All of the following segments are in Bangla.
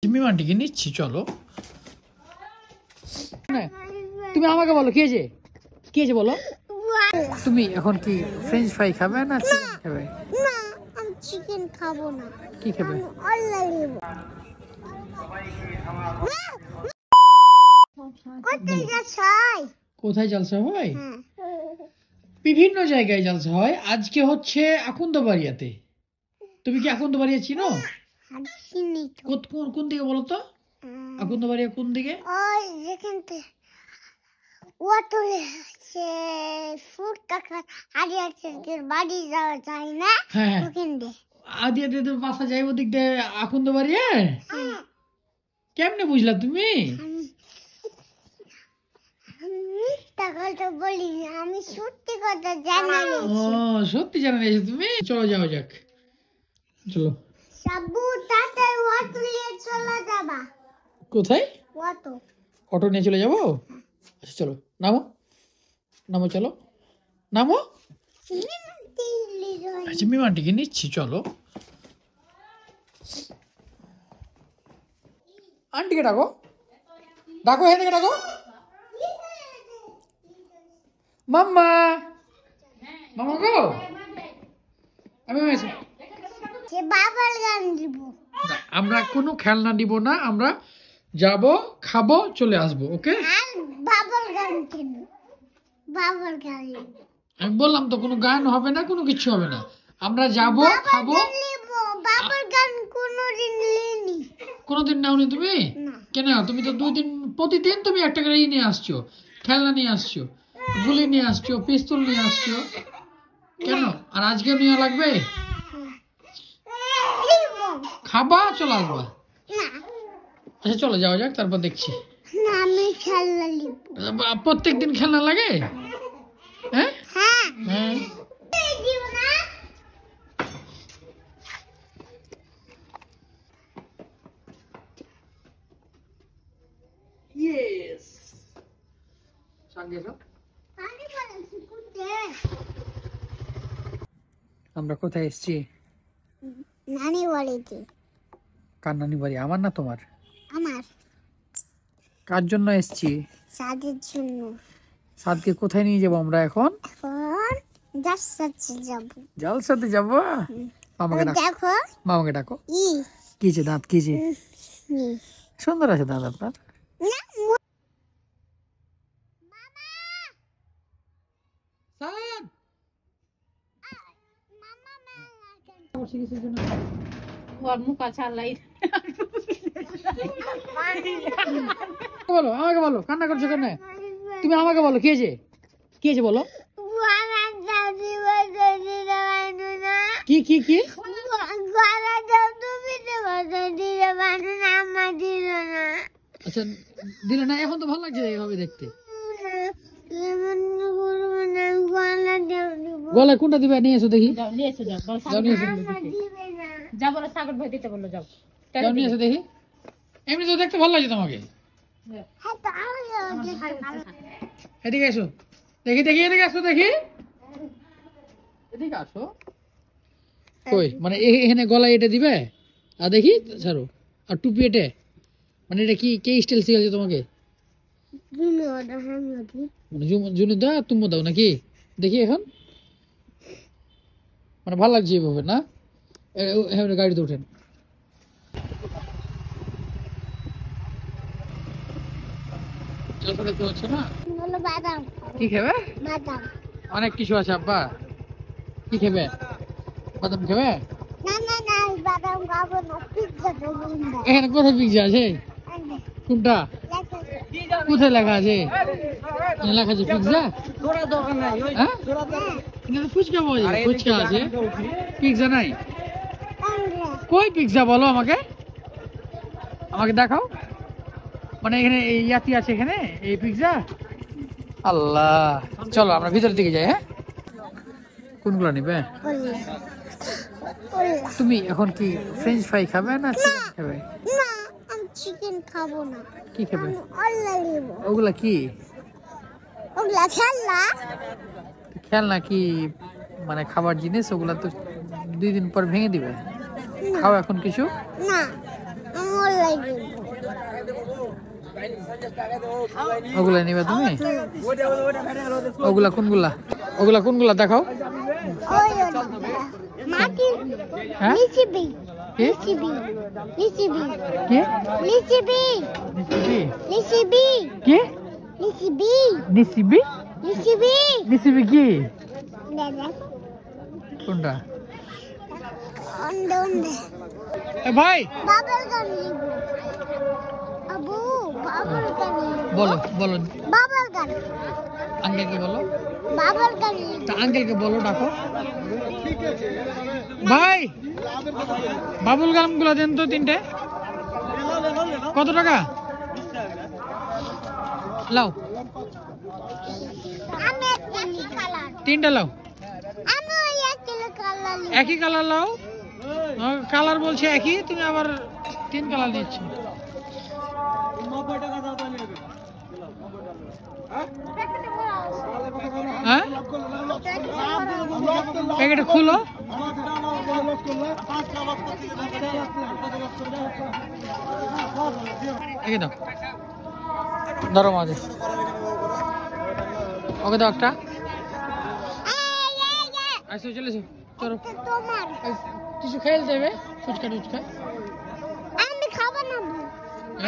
তুমি আন্টিকে নিচ্ছি, চলো। তুমি আমাকে বলো কি হয়েছে বলো। তুমি এখন কি ফ্রেঞ্চ ফ্রাই খাবে না চিকেন খাবে? না, আমি চিকেন খাবো না। কি খাবে? কোথায় যাচ্ছ? কোথায় জলসা হয়? বিভিন্ন জায়গায় জলসা হয়। আজকে হচ্ছে আকুন্দবাড়িয়াতে। তুমি কি আকুন্দবাড়িয়া চিনো? কোন দিকে বলো তো? আকুন্দবাড়িয়া কোন দিকে? ওই যেখানতে ওয়াটো আছে ফুড কাকা আরিয়ার বাড়ি যাওয়া যায় না? হ্যাঁ ওখান দিয়ে আদিয়া দিয়ে বাসা যাই ওদিক দিয়ে আকুন্দবাড়িয়া। কেমনে বুঝলা তুমি? বলি আমি সত্যি কথা জানি। ও সত্যি জানা নিয়েছো তুমি? চলো যাওয়া যাক, চলো। সাবু তাতে ওয়াটো নিয়ে চলে যাবা। কোথায়? ওয়াটো অটো নিয়ে চলে যাবো? আচ্ছা চলো, নামো নামো, চলো নামো। আচ্ছা মিমানটিকে নিচ্ছি, চলো। আন্টিকে ডাকো, ডাকো, এখান থেকে ডাকো। মাম্মা, মামা গো, আমি সে বাবার গান দিব। আমরা কোনো খেলনা দিব না, আমরা যাব, খাবো, চলে আসবো। ওকে? আর বাবার গান কেন? বাবার গান আমি বললাম তো কোনো গান হবে না, কোনো কিছু হবে না। আমরা যাব, খাবো। বাবার গান কোনোদিন লিনি। কোনোদিন নাওনি তুমি? কেন? তুমি তো প্রতিদিন তুমি একটা করে নিয়ে আসছো, খেলনা নিয়ে আসছো, গুলি নিয়ে আসছো, পিস্তল নিয়ে আসছো। কেন? আর আজকে নিয়ে লাগবে? খাবা, চলে আসবা। আচ্ছা চলো যাওয়া যাক, তারপর দেখছি। না আমি খেলনা নিব। প্রত্যেকদিন খেলনা লাগে? হ্যাঁ হ্যাঁ। Yes. আমরা কোথায় এসেছি? নানি বাড়িতে। কার নানি বাড়ি? আমার না তোমার? আমার। কার জন্য এসেছি? সাদের জন্য। সাদকে কোথায় নিয়ে যাবো আমরা এখন? এখন জালসাতে যাব। জালসাতে যাবো? মামাকে দেখো, মামাকে ডাকো। ই কিছে দাঁত, কিছে সুন্দর আছে দাঁত আপনার। বলো, আমাকে বলো, কান্না করছো কেন? তুমি আমাকে বলো কি হয়েছে বলো। কি কি কি? আচ্ছা দিলে না, এখন তো ভালো লাগছে এইভাবে দেখতে। গলায় কোনটা দিবে? নিয়ে এসো দেখি। যাও নিয়ে এসো, যাও বলো সাগর ভাই দিতে বললো, যাও নিয়ে এসো দেখি। এমনি তো দেখতে ভালো লাগছে তোমাকে। এদিকে এসো দেখি, এদিকে আসো দেখি, এদিকে আসো। কই মানে এখানে গলায় এটা দিবে? আর দেখি ছাড়ো। আর টুপি এটা মানে এটা কি কে স্টাইল শিখাচ্ছে তোমাকে? মানে জুনু দা তুমি দাও নাকি? দেখি এখন মানে ভালো লাগছে এইভাবে না? গাড়িতে ওঠেন। কি খাবে? অনেক কিছু আছে আব্বা। কি খাবে? বাদাম খাবে? এখানে কোথায় পিজ্জা আছে? কোনটা? কোথায় লেখা আছে? লেখা আছে পিজ্জা? হ্যাঁ ফুচকা পাওয়া যায়, ফুচকা আছে, পিজ্জা নাই। কই পিজ্জা বলো আমাকে, আমাকে দেখাও। মানে এখানে ইয়াতি আছে এখানে এই পিজ্জা? আল্লাহ, চলো আমরা ভিতরের দিকে যাই। হ্যাঁ কোনগুলো নিবে? তুমি এখন কি ফ্রেঞ্চ ফ্রাই খাবে না চিকেন খাবে? না, আমি চিকেন খাবো না। কি খাবে? ওগুলা কি? ওগুলা খেলনা। খেলনা কি মানে খাবার জিনিস? ওগুলা তো 2 দিন পর ভেঙে দিবে। খাও এখন কিছু? না, আমি ওগুলা নিবে তুমি? ওগুলা কোনগুলা? ওগুলা কোনগুলা দেখাও। হ্যাঁ? লিচিবি কি? লিচিবি লিচিবি কি? লিচিবি নিসিবি? লিচিবি কি? লিচিবি নিসিবি? লিচিবি নিসিবি কি? দাদা কোনটা? অন্ডে অন্ডে এ ভাই বাবল গান লিবো আবু বাবল গান বলো বলো বাবল গান আঙ্কেলকে বলো। বাবল গান তা আঙ্কেলকে বলো, ডাকো। ভাই বাবুল গাম গুলা দেন তো 3টে। কত টাকা? লাও আমি একই কালার 3টে লাও। আমি ওই একই কালার লিবো একই কালার লাও। কালার বলছে একই, তুমি আবার 3 কালার দিচ্ছ। হ্যাঁ প্যাকেটে খুলো। একে দাও, ধরো মাঝে। ওকে দাও একটা। আসো চলেছো, চলো। তোমার কিছু খেয়ে দেবে, ফুচকা টুচকা। আমি খাবো না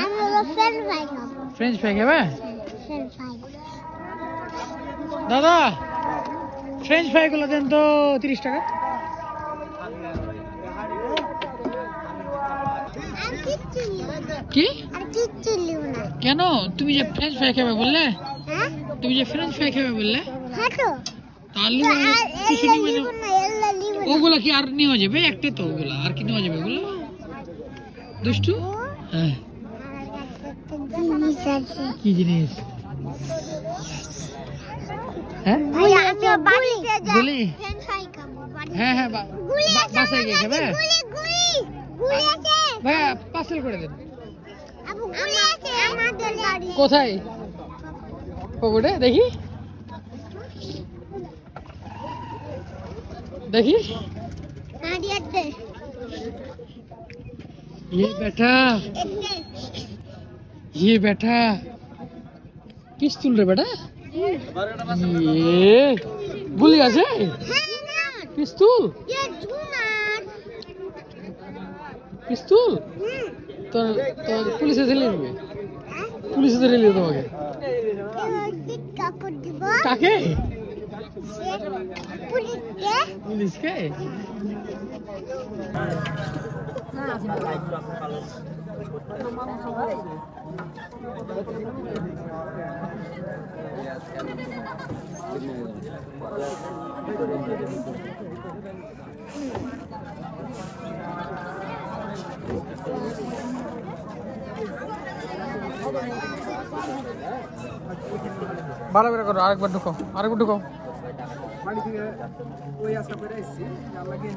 আমি হলো ফ্রেঞ্চ ফ্রাই খাবো ফ্রেঞ্চ ফ্রাই খাবে? ফ্রেঞ্চ ফ্রাই দাদা ফ্রেঞ্চ ফ্রাই গুলো দেন তো 30 টাকা। আর কিচ্ছু নিও না কি? আর কিচ্ছু নিও না কেন? তুমি যে ফ্রেঞ্চ ফ্রাই খাবে বললে, হ্যাঁ তুমি যে ফ্রেঞ্চ ফ্রাই খাবে বললে, হ্যাঁ তো তাহলে আর কিছু এল্লা নিবে না। লিবো না এল্লা লিবো না ওগুলা কি আর নেওয়া যাবে? একটাই তো ওগুলা, আর কি নেওয়া যাবে ওগুলো? দুষ্টু। হ্যাঁ আমার কাছে একটা জিনিস আছে কি জিনিস? হ্যাঁ ভাই আমি বাড়িতে যাই গুলি? ফ্রেঞ্চ ফ্রাই খাবো বাড়িতে হ্যাঁ হ্যাঁ গুলি আছে বাসায় গিয়ে খাবে? গুলি গুলি গুলি আছে ভাইয়া পার্সেল করে দেন। আবু গুলি আছে আমাদের বাড়ি কোথায়? পকেটে দেখি দেখি। নাদিয়াতে ये बेटा, ये बेटा पिस्तुल रे बेटा। ये गुली আছে? পিস্তল? ये झूमर পিস্তল? তো তো পুলিশে ধরে নেবে, পুলিশে ধরে নেবে তোমাকে। টিকা করে দিব কাকে? পুলিশকে পুলিশকে? ভালো করে করো, আরেকবার ঢুকো, আরেকবার ঢুকো। বাড়ি থেকে ওই আশা করে এসেছি লাগিয়ে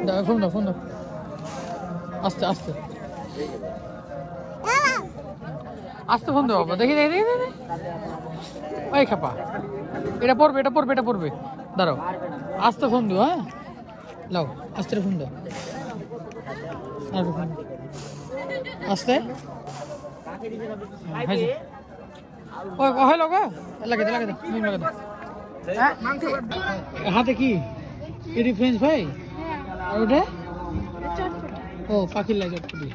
দাও ফোন দাও, ফোন দাও। আস্তে আস্তে আস্তে ফোন দাও বাবা। দেখি দেখি দেখি দেখি। ওই খাপা, এটা পড়বে, এটা পড়বে, এটা পড়বে। দাঁড়াও, আস্তে ফোন দিও। হ্যাঁ লাও, আস্তে ফোন দাও। আর ফোন আস্তে। ওই হ্যালো গো, লাগে দে লাগে দে, নুন লাগে দে। হাতে কি? এটি ফ্রেঞ্চ ফ্রাই? আর ওটা? ও পাখির লাগে চটপটি।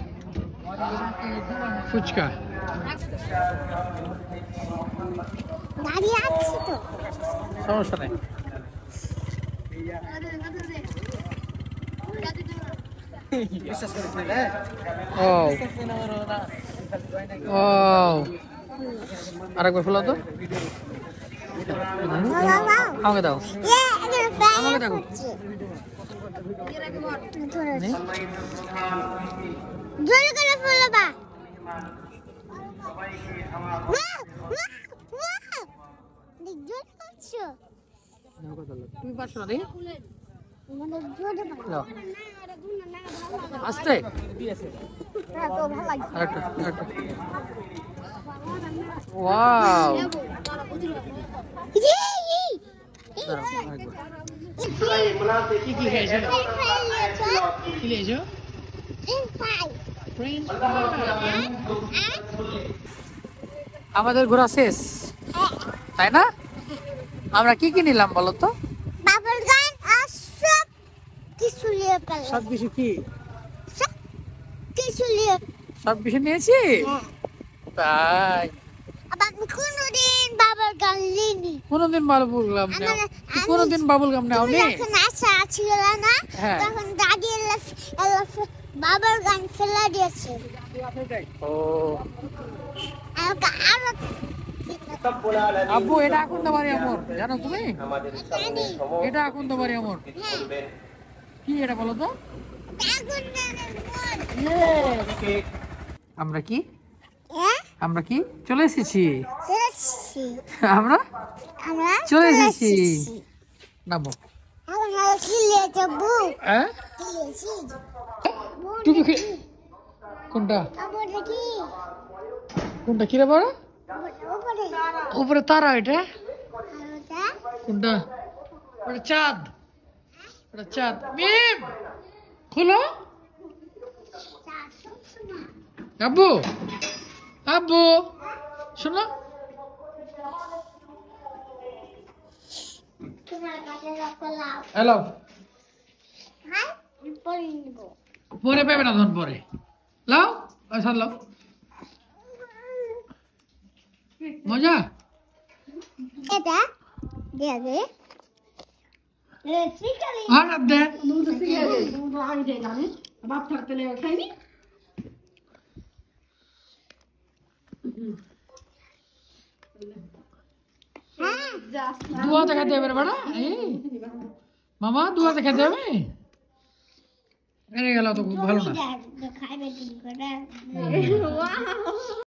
ফুচকা। দাঁড়িয়ে আছি তো সমস্যা নেই। ও ও আরেকবার খোলা তো। আমাকে দাও, আমাকে দেখো। জল করে ফেলো বা জল করছো তুমি পারছো না? দেখি মানে জোরে দাও, আস্তে। তো ভালো লাগে আরেকটা আরেকটা। ওয়াও, দাঁড়াও আরেকবার। কি কি খাইছো কি লিয়েছো আমাদের ঘোরা শেষ তাই না আমরা কি কি নিলাম বলো তো বাবুল গান আর সব কিছু নিয়ে পেলাম সব কিছু কি সব কিছু নিয়ে সব কিছু নিয়েছি হ্যাঁ তাই আবার আমি কোনোদিন বাবুল গান নিইনি কোনোদিন বাবুল গাম নাও কোনোদিন বাবুল গাম নাও নি যখন আশা ছিল না হ্যাঁ। তখন দাদি বাবুল গান ফেলে দিয়েছে ও আমাকে আরো আব্বু এটা এখন তোমারই আমর জানো তুমি জানি এটা এখন তোমারই আমর হ্যাঁ কি এটা বলো তো আগুন গানের মন আমরা কি হ্যাঁ আমরা কি চলে এসেছি চলেছি আমরা আমরা চলে এসেছি নামো এখন আমরা কি লিয়েছে বুক হ্যাঁ কি লিয়েছি তুমি কোনটা তারপরে কি কোনটা কি রে বড় উপরে উপরে তারা এটা আর ওটা কোনটা ওটা চাঁদ ওটা চাঁদ মিম খুলো আব্বু আব্বু শোনো তোমার কাছে রাখলাম হ্যালো হ্যাঁ পরে নিব পরে পাবে না ধন পরে লাও সার লাও মজা এটা দিয়ে দে শিকালি আর আপ দে দুয়াতে খেতে হবে রে বেটা মামা দুয়াতে খেতে হবে এনে গেল তো খুব ভালো না খাইবে তুমি করে